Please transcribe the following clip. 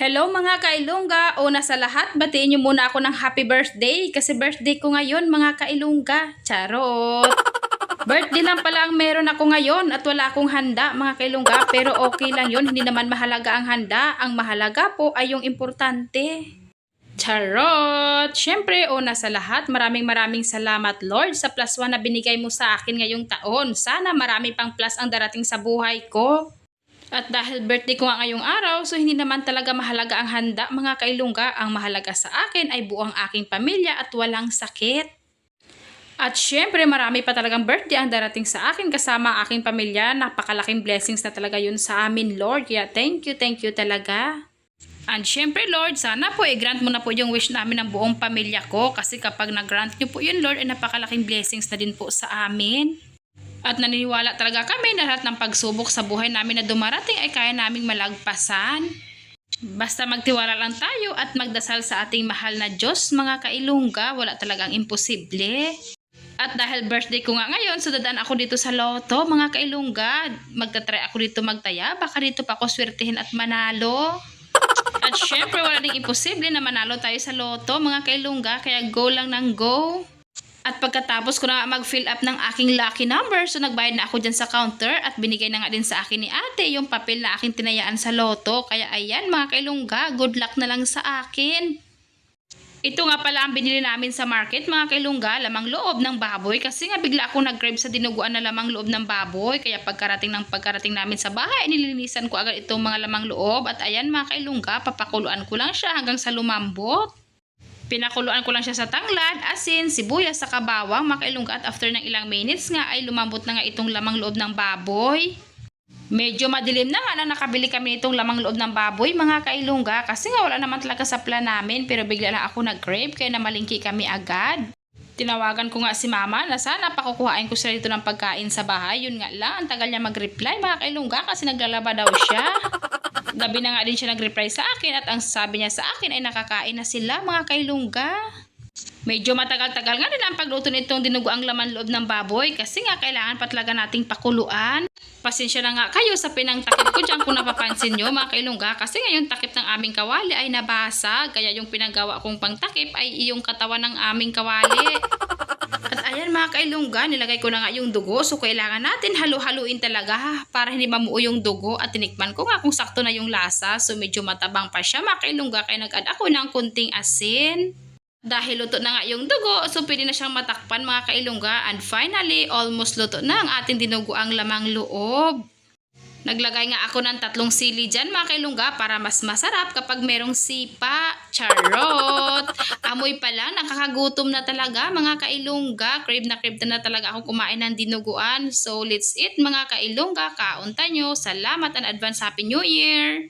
Hello mga kailungga! Una sa lahat, batiin niyo muna ako ng happy birthday kasi birthday ko ngayon mga kailungga. Charot! Birthday lang pala ang meron ako ngayon at wala akong handa mga kailungga, pero okay lang yun, hindi naman mahalaga ang handa. Ang mahalaga po ay yung importante. Charot! Siyempre, una sa lahat, maraming salamat Lord sa +1 na binigay mo sa akin ngayong taon. Sana marami pang plus ang darating sa buhay ko. At dahil birthday ko nga ngayong araw, so hindi naman talaga mahalaga ang handa mga kailungga. Ang mahalaga sa akin ay buong aking pamilya at walang sakit. At syempre marami pa talagang birthday ang darating sa akin kasama ang aking pamilya. Napakalaking blessings na talaga yun sa amin Lord. Kaya thank you talaga. And syempre Lord, sana po i-grant mo na po yung wish namin ng buong pamilya ko. Kasi kapag nag-grant nyo po yun Lord, ay napakalaking blessings na din po sa amin. At naniniwala talaga kami na lahat ng pagsubok sa buhay namin na dumarating ay kaya naming malagpasan. Basta magtiwala lang tayo at magdasal sa ating mahal na Diyos mga kailungga, wala talagang imposible. At dahil birthday ko nga ngayon, so dadaan ako dito sa loto mga kailungga. Magtatry ako dito magtaya, baka dito pa ako swertihin at manalo. At syempre wala ding imposible na manalo tayo sa loto mga kailungga, kaya go lang ng go. At pagkatapos ko na mag-fill up ng aking lucky number, so nagbayad na ako dyan sa counter at binigay na nga din sa akin ni ate yung papel na aking tinayaan sa loto. Kaya ayan mga kailungga, good luck na lang sa akin. Ito nga pala ang binili namin sa market mga kailungga, lamang loob ng baboy. Kasi nga bigla ako nag-crave sa dinuguan na lamang loob ng baboy. Kaya pagkarating namin sa bahay, nilinisan ko agad itong mga lamang loob. At ayan mga kailungga, papakuluan ko lang siya hanggang sa lumambot. Pinakuluan ko lang siya sa tanglad, asin, sibuyas, sa bawang, mga kailungga, at after ng ilang minutes nga ay lumambot na nga itong lamang loob ng baboy. Medyo madilim na nga na nakabili kami nitong lamang loob ng baboy mga kailungga kasi nga wala naman talaga sa plan namin, pero bigla lang ako nag-crave kaya namalingki kami agad. Tinawagan ko nga si mama na sana pakukuhain ko siya dito ng pagkain sa bahay. Yun nga lang, ang tagal niya mag-reply mga kailungga kasi naglalaba daw siya. Gabi na nga din siya nag-reply sa akin at ang sabi niya sa akin ay nakakain na sila mga kailungga. Medyo matagal-tagal nga din ang pagluto nitong dinuguang laman loob ng baboy kasi nga kailangan pa talaga nating pakuluan. Pasensya na nga kayo sa pinangtakip ko dyan kung napapansin nyo mga kailungga kasi ngayon takip ng aming kawali ay nabasag. Kaya yung pinagawa kong pangtakip ay iyong katawan ng aming kawali. At ayan mga kailungga, nilagay ko na nga yung dugo. So kailangan natin halu-haluin talaga para hindi mamuo yung dugo. At tinikman ko nga kung sakto na yung lasa. So medyo matabang pa siya mga kailungga kaya nag-add ako ng kunting asin. Dahil luto na nga yung dugo, so pwede na siyang matakpan mga kailungga. And finally, almost luto na ang ating dinuguang lamang loob. Naglagay nga ako ng 3 sili dyan mga kailungga para mas masarap kapag merong sipa. Charot! Amoy pa lang, nakakagutom na talaga mga kailungga. Crave na talaga ako kumain ng dinuguan. So let's eat mga kailungga, kaunta nyo. Salamat and advance Happy New Year!